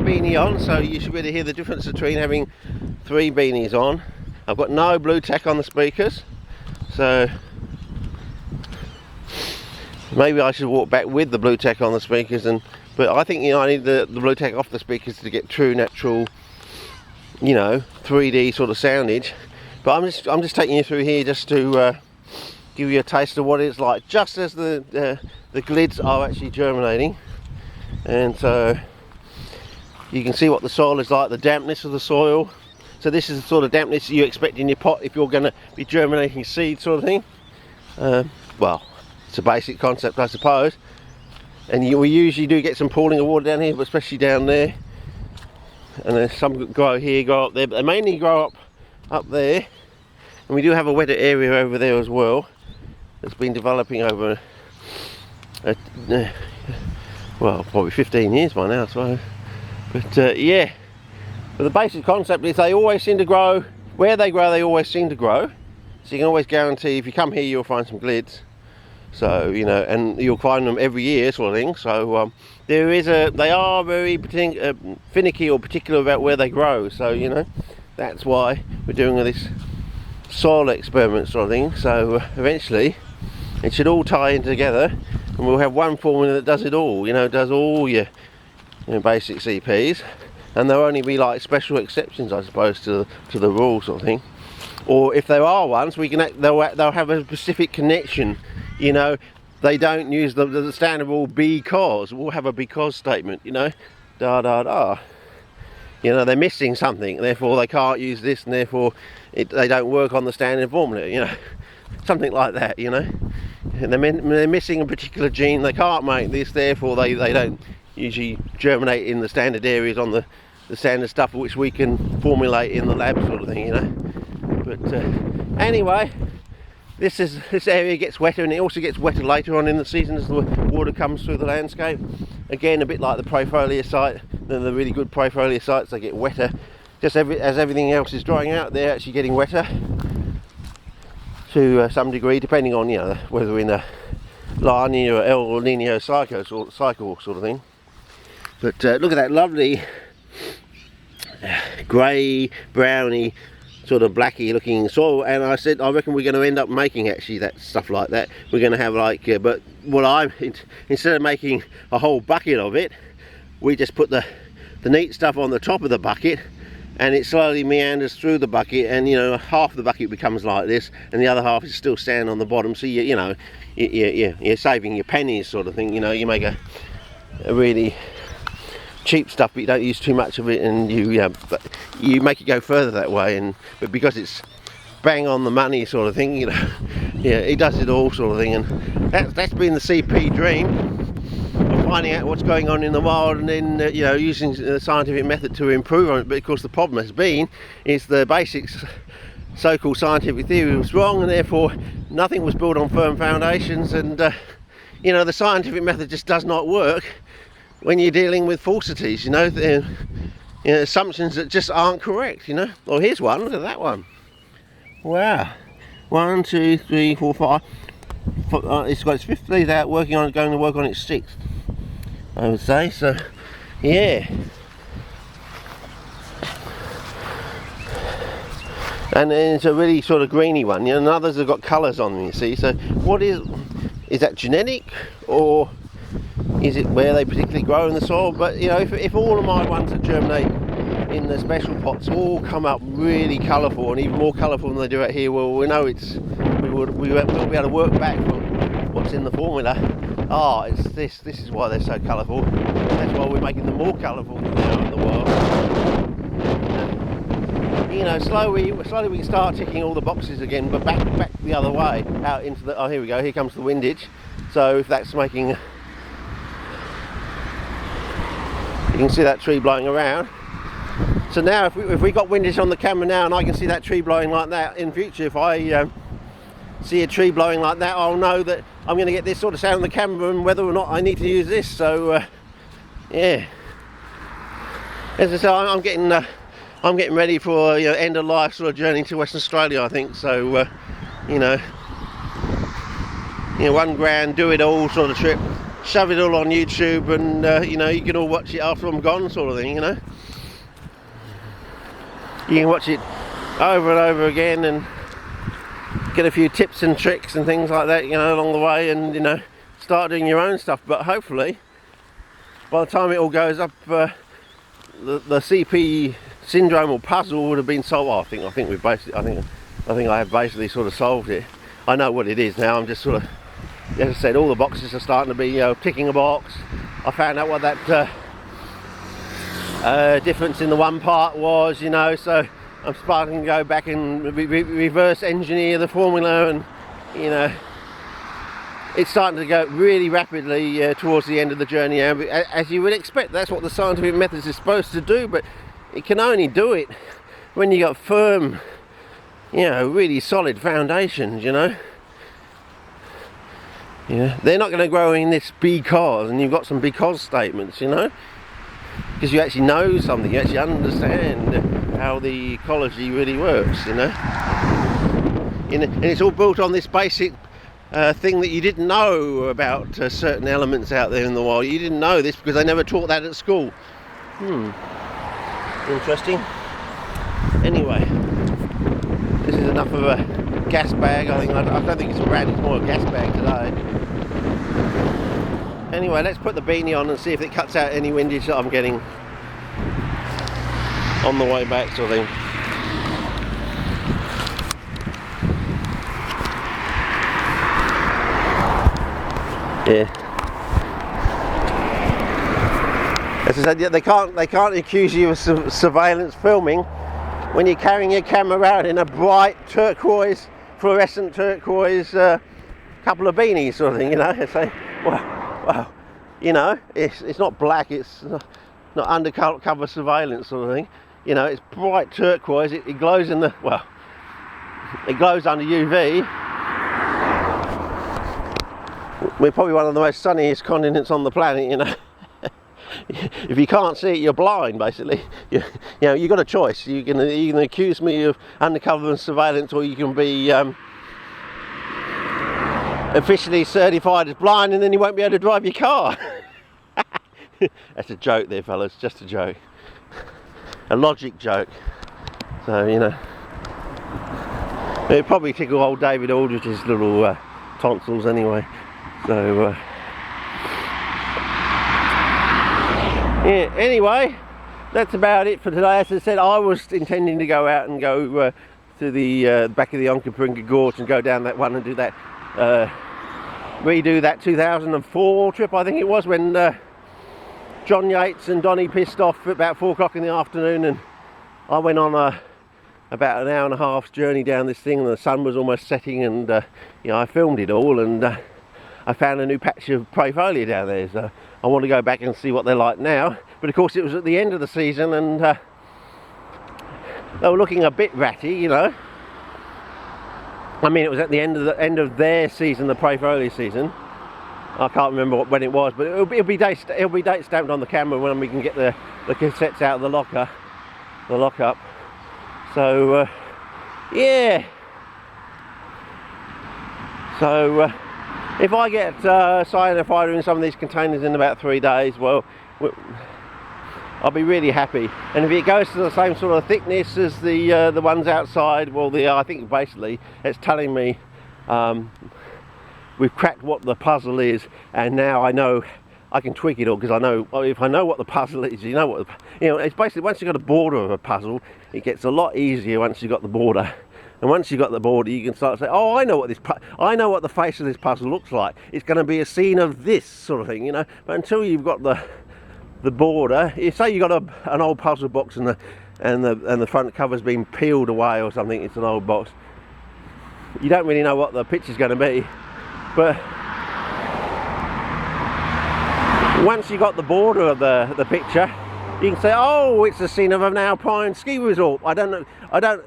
beanie on, so you should be able to hear the difference between having 3 beanies on. I've got no blue tack on the speakers, so maybe I should walk back with the blue tack on the speakers, but I think, you know, I need the blue tack off the speakers to get true natural, you know, 3D sort of soundage. But I'm just taking you through here just to give you a taste of what it's like just as the GLIDs are actually germinating. And so you can see what the soil is like, the dampness of the soil. So this is the sort of dampness you expect in your pot if you're going to be germinating seeds, sort of thing. Well, it's a basic concept, I suppose. And we usually do get some pooling of water down here, but especially down there. And then some grow here, grow up there, but they mainly grow up there. And we do have a wetter area over there as well. It's been developing over well, probably 15 years by now, I suppose. But yeah, but the basic concept is they always seem to grow where they grow. They always seem to grow, so you can always guarantee if you come here you'll find some GLIDs. So, you know, and you'll find them every year, sort of thing. So they are very finicky or particular about where they grow. So, you know, that's why we're doing this soil experiment sort of thing. So eventually it should all tie in together, and we'll have one formula that does it all. You know, does all your basic CPs, and there'll only be like special exceptions, I suppose, to the rule, sort of thing. Or if there are ones, they'll have a specific connection. You know, they don't use the standard rule because. We'll have a because statement. You know, da da da. You know, they're missing something, therefore they can't use this, and therefore they don't work on the standard formula. You know, something like that. You know, and they're missing a particular gene. They can't make this, therefore they don't usually germinate in the standard areas on the standard stuff which we can formulate in the lab, sort of thing. You know, but anyway. This area gets wetter, and it also gets wetter later on in the season as the water comes through the landscape. Again, a bit like the profoliar site, the really good profoliar sites, they get wetter. Just as everything else is drying out, they're actually getting wetter to some degree, depending on, you know, whether we're in a La Nina or El Nino cycle sort of thing. But look at that lovely grey, browny, sort of blacky looking soil, and I said I reckon we're going to end up making actually that stuff like that. We're going to have like but what instead of making a whole bucket of it, we just put the neat stuff on the top of the bucket, and it slowly meanders through the bucket, and you know, half the bucket becomes like this and the other half is still standing on the bottom. So you know, you're saving your pennies, sort of thing. You know, you make a really cheap stuff, but you don't use too much of it, and you make it go further that way. But because it's bang on the money, sort of thing, you know, yeah, it does it all, sort of thing. And that's been the CP dream of finding out what's going on in the wild, and then you know, using the scientific method to improve on it. But of course the problem has been is the basics so-called scientific theory was wrong, and therefore nothing was built on firm foundations. And you know, the scientific method just does not work when you're dealing with falsities, you know, assumptions that just aren't correct, you know. Well, here's one. Look at that one. Wow. 1, 2, 3, 4, 5. It's got its 5th leaf out, going to work on its 6th, I would say. So, yeah. And then it's a really sort of greeny one, you know, and others have got colours on them, you see. So, what is that genetic, or is it where they particularly grow in the soil? But you know, if all of my ones that germinate in the special pots all come up really colourful, and even more colourful than they do out here, well, we know we'll be able to work back from what's in the formula. It's this is why they're so colourful. That's why we're making them more colourful than they are in the wild. You know, slowly we can start ticking all the boxes again, but back the other way, out into the, oh, here we go, here comes the windage. So if that's making, you can see that tree blowing around. So now if we got windage on the camera now, and I can see that tree blowing like that, in future if I see a tree blowing like that, I'll know that I'm going to get this sort of sound on the camera, and whether or not I need to use this. So yeah, as I say, I'm getting ready for, you know, end of life sort of journey to Western Australia, I think. So you know, one grand do it all sort of trip shove it all on YouTube, and you know, you can all watch it after I'm gone, sort of thing. You know, you can watch it over and over again and get a few tips and tricks and things like that, you know, along the way, and you know, start doing your own stuff. But hopefully by the time it all goes up, the CP syndrome or puzzle would have been solved. Well, I think we've basically, I think I have basically sort of solved it. I know what it is now. I'm just sort of, as I said, all the boxes are starting to be, you know, ticking a box. I found out what that difference in the one part was, you know, so I'm starting to go back and reverse engineer the formula, and you know, it's starting to go really rapidly towards the end of the journey now. As you would expect, that's what the scientific methods is supposed to do, but it can only do it when you got firm, you know, really solid foundations, you know. Yeah, they're not going to grow in this because, and you've got some because statements, you know, because you actually know something, you actually understand how the ecology really works, you know. And it's all built on this basic thing that you didn't know about certain elements out there in the wild. You didn't know this because they never taught that at school. Interesting. Anyway, this is enough of a gas bag. I don't think it's a brand, it's more a gas bag today. Anyway, let's put the beanie on and see if it cuts out any windage that I'm getting on the way back, sort of thing. Yeah. As I said, they can't accuse you of surveillance filming when you're carrying your camera around in a bright turquoise, fluorescent turquoise couple of beanies, sort of thing, you know. It's like, well, you know, it's not black, it's not undercover surveillance sort of thing. You know, it's bright turquoise. It glows in the, well, it glows under UV. We're probably one of the most sunniest continents on the planet, you know. If you can't see it, you're blind, basically. You know, you've got a choice. You can accuse me of undercover surveillance, or you can be officially certified as blind, and then you won't be able to drive your car. That's a joke there, fellas, just a joke. A logic joke. So, you know, it'd probably tickle old David Aldridge's little tonsils anyway. So, yeah, anyway, that's about it for today. As I said, I was intending to go out and go to the back of the Onkaparinga Gorge and go down that one and do that, redo that 2004 trip, I think it was, when John Yates and Donnie pissed off at about 4 o'clock in the afternoon, and I went on about an hour and a half's journey down this thing, and the sun was almost setting, and you know, I filmed it all, and I found a new patch of Prayfolia down there, so I want to go back and see what they're like now. But of course it was at the end of the season, and they were looking a bit ratty, you know. I mean, it was at the end of their season, the Prayfolia season. I can't remember when it was, but it'll be date stamped on the camera when we can get the cassettes out of the lockup. So yeah. So if I get cyanophyta in some of these containers in about 3 days, well, I'll be really happy. And if it goes to the same sort of thickness as the ones outside, well, I think basically it's telling me we've cracked what the puzzle is, and now I know I can tweak it all, because I know, if I know what the puzzle is, you know, it's basically, once you've got a border of a puzzle, it gets a lot easier once you've got the border. And once you've got the border, you can start to say, oh, I know what the face of this puzzle looks like. It's going to be a scene of this sort of thing, you know. But until you've got the border, you say you've got an old puzzle box and the front cover's been peeled away or something, it's an old box. You don't really know what the picture's going to be. But once you've got the border of the picture, you can say, oh, it's the scene of an alpine ski resort. I don't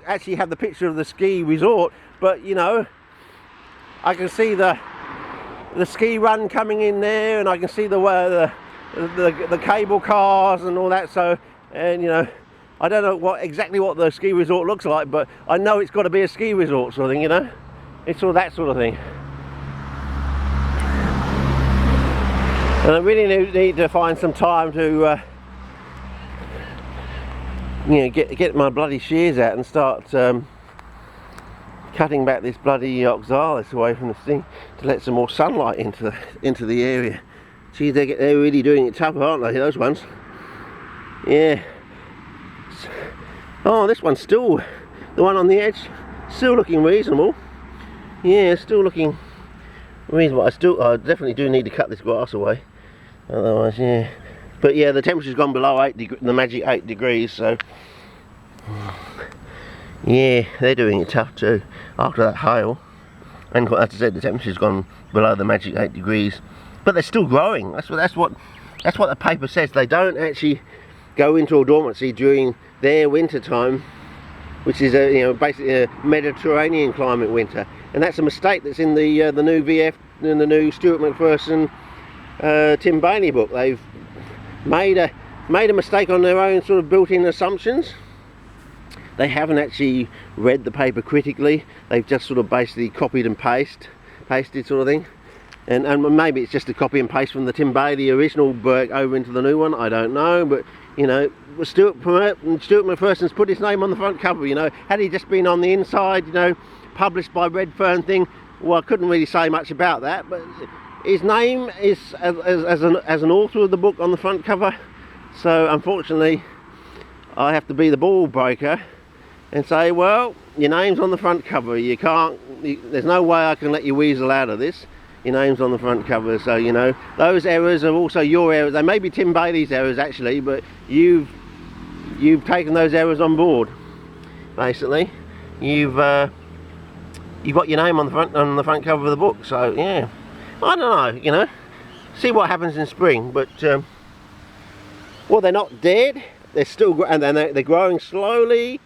actually have the picture of the ski resort, but you know, I can see the ski run coming in there, and I can see the cable cars and all that. So, and you know, I don't know exactly what the ski resort looks like, but I know it's got to be a ski resort sort of thing, you know. It's all that sort of thing. And I really need to find some time to you know, get my bloody shears out and start cutting back this bloody oxalis away from this thing to let some more sunlight into the area. Gee, they're really doing it tough, aren't they, those ones? Yeah. Oh, this one's still, the one on the edge, still looking reasonable. Yeah, still looking reasonable. I definitely do need to cut this grass away. Otherwise, yeah. But yeah, the temperature's gone below 8 degrees, the magic 8 degrees, so yeah, they're doing it tough too after that hail. And as I said, the temperature's gone below the magic 8 degrees, but they're still growing. That's what the paper says. They don't actually go into dormancy during their winter time, which is you know, basically a Mediterranean climate winter, and that's a mistake that's in the new VF, in the new Stuart McPherson Tim Bailey book. They've made a mistake on their own sort of built-in assumptions. They haven't actually read the paper critically. They've just sort of basically copied and pasted sort of thing. And maybe it's just a copy and paste from the Tim Bailey original work over into the new one. I don't know, but you know, Stuart McPherson's put his name on the front cover. You know, had he just been on the inside, you know, published by Redfern thing, well, I couldn't really say much about that. But his name is as an author of the book on the front cover, so unfortunately I have to be the ball breaker and say, well, your name's on the front cover. You can't. There's no way I can let you weasel out of this. Your name's on the front cover, so you know those errors are also your errors. They may be Tim Bailey's errors actually, but you've taken those errors on board. Basically, you've got your name on the front cover of the book. So yeah, I don't know. You know, see what happens in spring. But well, they're not dead. They're still, and they're growing slowly.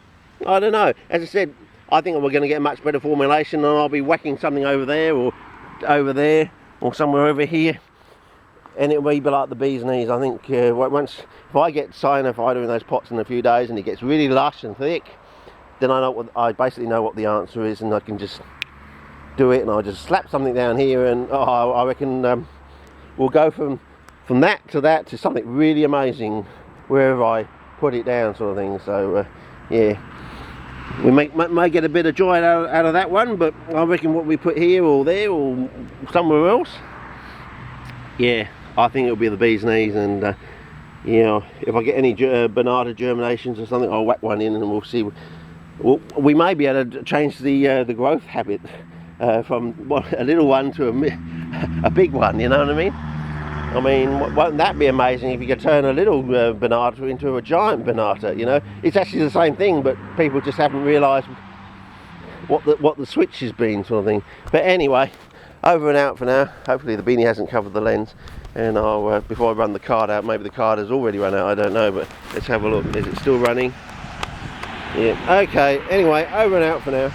I don't know. As I said, I think we're going to get much better formulation, and I'll be whacking something over there or over there or somewhere over here, and it will be like the bee's knees. I think once, if I get cyanified in those pots in a few days and it gets really lush and thick, then I basically know what the answer is, and I can just do it, and I'll just slap something down here, and I reckon we'll go from that to something really amazing wherever I put it down, sort of thing. So yeah, we may get a bit of joy out of that one, but I reckon what we put here or there or somewhere else, yeah, I think it'll be the bee's knees. And you know, if I get any Bernarda germinations or something, I'll whack one in, and we'll see. We may be able to change the growth habit from a little one to a big one. You know what I mean? I mean, won't that be amazing if you could turn a little Bernarda into a giant Bernarda? You know, it's actually the same thing, but people just haven't realised what the switch has been, sort of thing. But anyway, over and out for now. Hopefully the beanie hasn't covered the lens, and I'll before I run the card out, maybe the card has already run out, I don't know, but let's have a look. Is it still running? Yeah. Okay. Anyway, over and out for now.